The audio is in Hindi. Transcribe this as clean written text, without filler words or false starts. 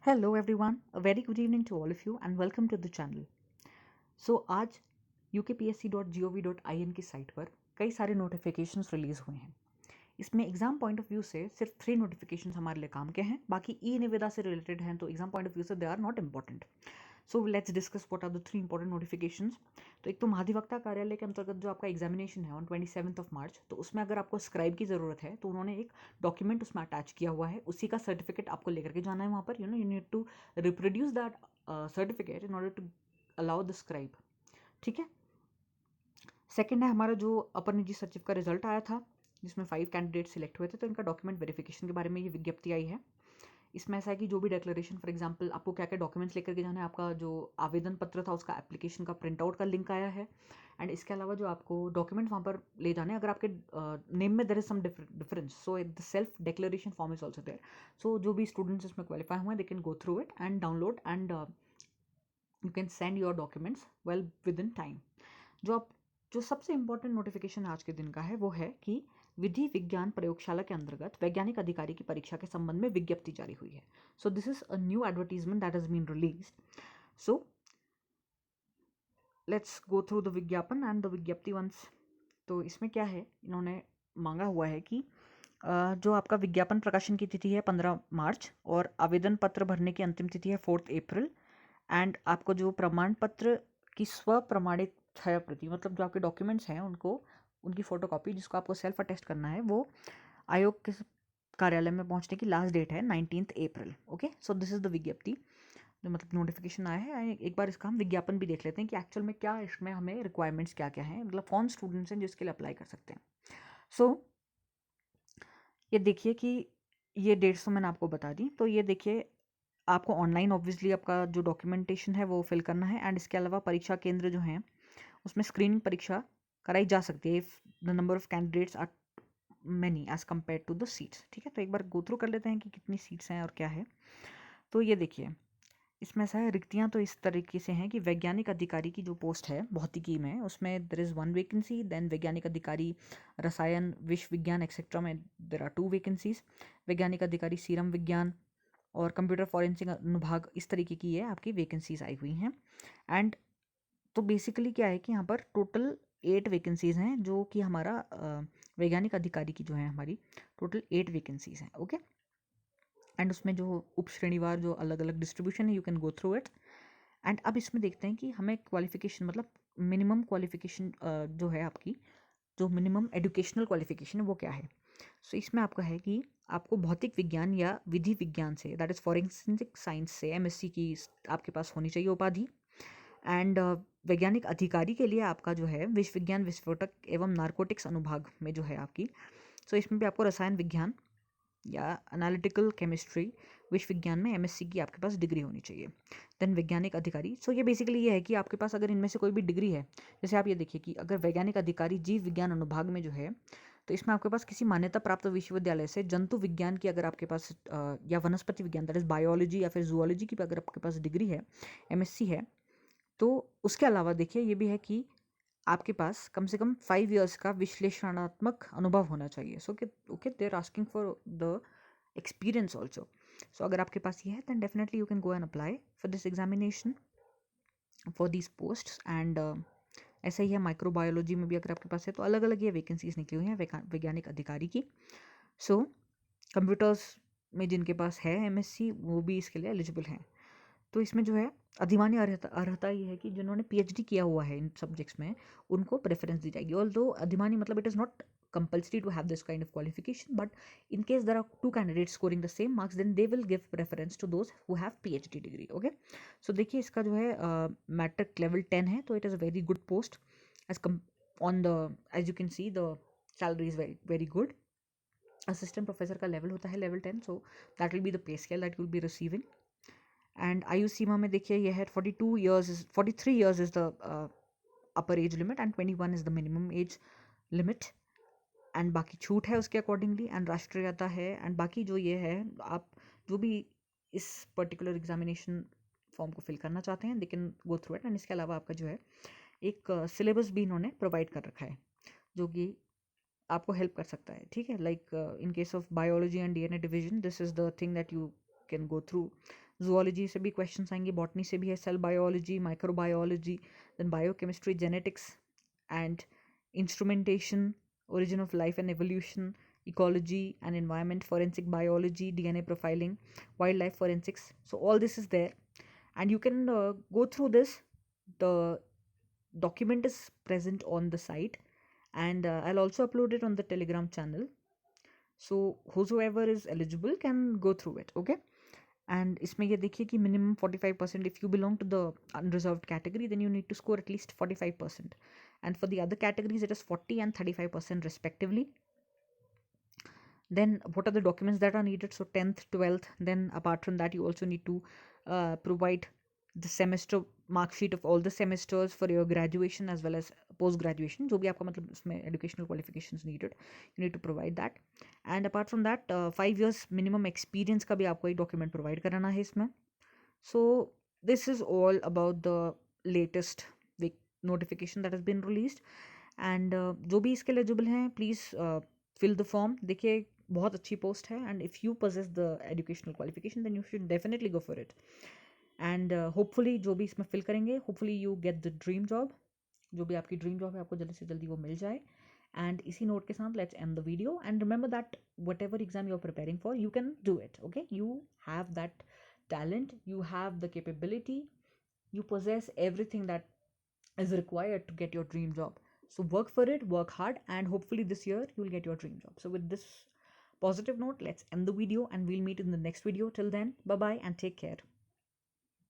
Hello everyone, a very good evening to all of you and welcome to the channel. आज ukpsc.gov.in की साइट पर कई सारे नोटिफिकेशंस रिलीज हुए हैं। इसमें एग्जाम पॉइंट ऑफ व्यू से सिर्फ 3 नोटिफिकेशंस हमारे लिए काम के हैं, बाकी ई निविदा से रिलेटेड हैं, तो एग्जाम पॉइंट ऑफ व्यू से they are not important. So let's discuss what are the 3 important notifications. तो एक तो महाधिवक्ता कार्यालय के अंतर्गत जो आपका एग्जामिनेशन है ऑन 27 ऑफ मार्च, तो उसमें अगर आपको स्क्राइब की ज़रूरत है तो उन्होंने एक डॉक्यूमेंट उसमें अटैच किया हुआ है, उसी का सर्टिफिकेट आपको लेकर के जाना है वहाँ पर। You need to reproduce that certificate in order to allow the scribe. ठीक है। सेकेंड है हमारा जो अपर निजी सचिव का रिजल्ट आया था, जिसमें 5 कैंडिडेट सिलेक्ट हुए थे, तो इनका डॉक्यूमेंट वेरिफिकेशन के बारे में ये विज्ञप्ति आई है। इसमें ऐसा है कि जो भी डिक्लेरेशन, फॉर एग्जांपल आपको क्या क्या डॉक्यूमेंट्स लेकर के जाना है, आपका जो आवेदन पत्र था उसका एप्लीकेशन का प्रिंट आउट का लिंक आया है। एंड इसके अलावा जो आपको डॉक्यूमेंट वहाँ पर ले जाने, अगर आपके नेम में there is some difference, so the self declaration form is also there. So जो भी स्टूडेंट्स इसमें क्वालिफाई हुए हैं, they can go through it and download and you can send your documents well within time. जो सबसे इंपॉर्टेंट नोटिफिकेशन आज के दिन का है वो है कि विधि विज्ञान प्रयोगशाला के अंतर्गत वैज्ञानिक अधिकारी की परीक्षा के संबंध में विज्ञप्ति जारी हुई है। So this is a new advertisement that has been released. So let's go through the विज्ञापन एंड द विज्ञप्ति वंस। तो इसमें क्या है, इन्होंने मांगा हुआ है कि जो आपका विज्ञापन प्रकाशन की तिथि है 15 मार्च और आवेदन पत्र भरने की अंतिम तिथि है 4 अप्रैल। एंड आपको जो प्रमाण पत्र की स्व प्रमाणित छाया प्रति, मतलब जो आपके डॉक्यूमेंट्स हैं उनको, उनकी फोटोकॉपी जिसको आपको सेल्फ अटेस्ट करना है, वो आयोग के कार्यालय में पहुंचने की लास्ट डेट है 19 April. Okay, so this is the विज्ञप्ति जो मतलब नोटिफिकेशन आया है। एक बार इसका हम विज्ञापन भी देख लेते हैं कि एक्चुअल में क्या इसमें हमें रिक्वायरमेंट्स क्या क्या हैं, मतलब कौन स्टूडेंट्स हैं जो इसके लिए अप्लाई कर सकते हैं। सो ये देखिए कि ये डेट्स तो मैंने आपको बता दी। तो ये देखिए, आपको ऑनलाइन ऑब्वियसली आपका जो डॉक्यूमेंटेशन है वो फिल करना है। एंड इसके अलावा परीक्षा केंद्र जो हैं उसमें स्क्रीनिंग परीक्षा कराई जा सकती है if the number of candidates are many as compare to the seats. ठीक है, तो एक बार गो थ्रू कर लेते हैं कि कितनी सीट्स हैं और क्या है। तो ये देखिए, इसमें ऐसा है, रिक्तियाँ तो इस तरीके से हैं कि वैज्ञानिक अधिकारी की जो पोस्ट है भौतिकी में, उसमें देर इज़ 1 वैकेंसी। देन वैज्ञानिक अधिकारी रसायन, विश्व विज्ञान एक्सेट्रा में देर आर 2 वैकेंसीज। वैज्ञानिक अधिकारी सीरम विज्ञान और कंप्यूटर फॉरेंसिक अनुभाग, इस तरीके की ये आपकी वैकेंसीज आई हुई हैं। एंड तो बेसिकली क्या है कि यहाँ पर टोटल 8 वैकेंसीज हैं, जो कि हमारा वैज्ञानिक अधिकारी की जो है हमारी टोटल 8 वैकेंसीज हैं। ओके, एंड उसमें जो उप श्रेणीवार जो अलग अलग डिस्ट्रीब्यूशन है, you can go through it. And अब इसमें देखते हैं कि हमें क्वालिफिकेशन, मतलब मिनिमम क्वालिफिकेशन जो है आपकी, जो मिनिमम एजुकेशनल क्वालिफिकेशन है वो क्या है। सो इसमें आपका है कि आपको भौतिक विज्ञान या विधि विज्ञान से, दैट इज़ फॉरेंसिक साइंस से एमएससी की आपके पास होनी चाहिए उपाधि। एंड वैज्ञानिक अधिकारी के लिए आपका जो है विश्व विज्ञान विस्फोटक एवं नारकोटिक्स अनुभाग में जो है आपकी, सो इसमें भी आपको रसायन विज्ञान या एनालिटिकल केमिस्ट्री विश्व विज्ञान में एमएससी की आपके पास डिग्री होनी चाहिए। देन वैज्ञानिक अधिकारी, सो ये बेसिकली ये है कि आपके पास अगर इनमें से कोई भी डिग्री है, जैसे आप ये देखिए कि अगर वैज्ञानिक अधिकारी जीव विज्ञान अनुभाग में जो है, तो इसमें आपके पास किसी मान्यता प्राप्त विश्वविद्यालय से जंतु विज्ञान की अगर आपके पास या वनस्पति विज्ञान, दैट इज बायोलॉजी या फिर जूलॉजी की अगर आपके पास डिग्री है, एमएससी है, तो उसके अलावा देखिए ये भी है कि आपके पास कम से कम 5 इयर्स का विश्लेषणात्मक अनुभव होना चाहिए। सो कि okay, they are asking for the experience also. So अगर आपके पास ये है, then definitely you can go and apply for this examination for this post. And ऐसा ही है माइक्रोबायोलॉजी में भी अगर आपके पास है, तो अलग अलग ये वैकेंसीज निकली हुई हैं वैज्ञानिक अधिकारी की। सो कंप्यूटर्स में जिनके पास है एमएससी, वो भी इसके लिए एलिजिबल हैं। तो इसमें जो है अधिमान्य अर्हता ये है कि जिन्होंने पीएचडी किया हुआ है इन सब्जेक्ट्स में, उनको प्रेफरेंस दी जाएगी। ऑल्दो अधिमान्य मतलब it is not compulsory to have this kind of qualification, but in case there are 2 candidates scoring the same marks, then they will give preference to those who have PhD degree. Okay, so देखिए इसका जो है मैट्रिक लेवल 10 है, तो it is a very good post on the, as you can see, the salary is very very good. Assistant professor का लेवल होता है level 10, so that will be the pay scale that you will be receiving. And आयु सीमा में देखिए यह है 43 years is the upper age limit and 21 is the minimum age limit. And बाकी छूट है उसके अकॉर्डिंगली, एंड राष्ट्रीयता है। एंड बाकी जो ये है, आप जो भी इस पर्टिकुलर एग्जामिनेशन फॉर्म को फिल करना चाहते हैं, they can go through it. And इसके अलावा आपका जो है एक सिलेबस भी इन्होंने प्रोवाइड कर रखा है, जो कि आपको हेल्प कर सकता है। ठीक है, like in case of biology and DNA division, this is the thing that you can go through. zoology से भी questions आएंगे, botany से भी है, cell biology, microbiology, then biochemistry, genetics and instrumentation, origin of life and evolution, ecology and environment, forensic biology, DNA profiling, wildlife forensics. So all this is there, and you can go through this. The document is present on the site, and I'll also upload it on the Telegram channel, so whosoever is eligible can go through it. Okay, and इसमें ये देखिए कि minimum 45%, if you belong to the unreserved category then you need to score at least 45%, and for the other categories it is 40 and 35% respectively. Then what are the documents that are needed? So 10th, 12th, then apart from that you also need to provide the semester mark sheet of all the semesters for your graduation as well as post graduation, जो भी आपका मतलब उसमें educational qualifications needed, you need to provide that. And apart from that 5 years minimum experience का भी आपको एक document provide कराना है इसमें. So this is all about the latest notification that has been released, and जो भी इसके eligible हैं please fill the form. देखिए बहुत अच्छी पोस्ट है, and if you possess the educational qualification then you should definitely go for it. And hopefully जो भी इसमें फिल करेंगे, hopefully you get the dream job. जो भी आपकी ड्रीम जॉब है आपको जल्दी से जल्दी वो मिल जाए. एंड इसी नोट के साथ let's end the video, and remember that whatever exam you are preparing for you can do it. Okay, you have that talent, you have the capability, you possess everything that is required to get your dream job. So work for it, work hard, and hopefully this year you'll get your dream job. So with this positive note, let's end the video and we'll meet in the next video. Till then, bye bye and take care.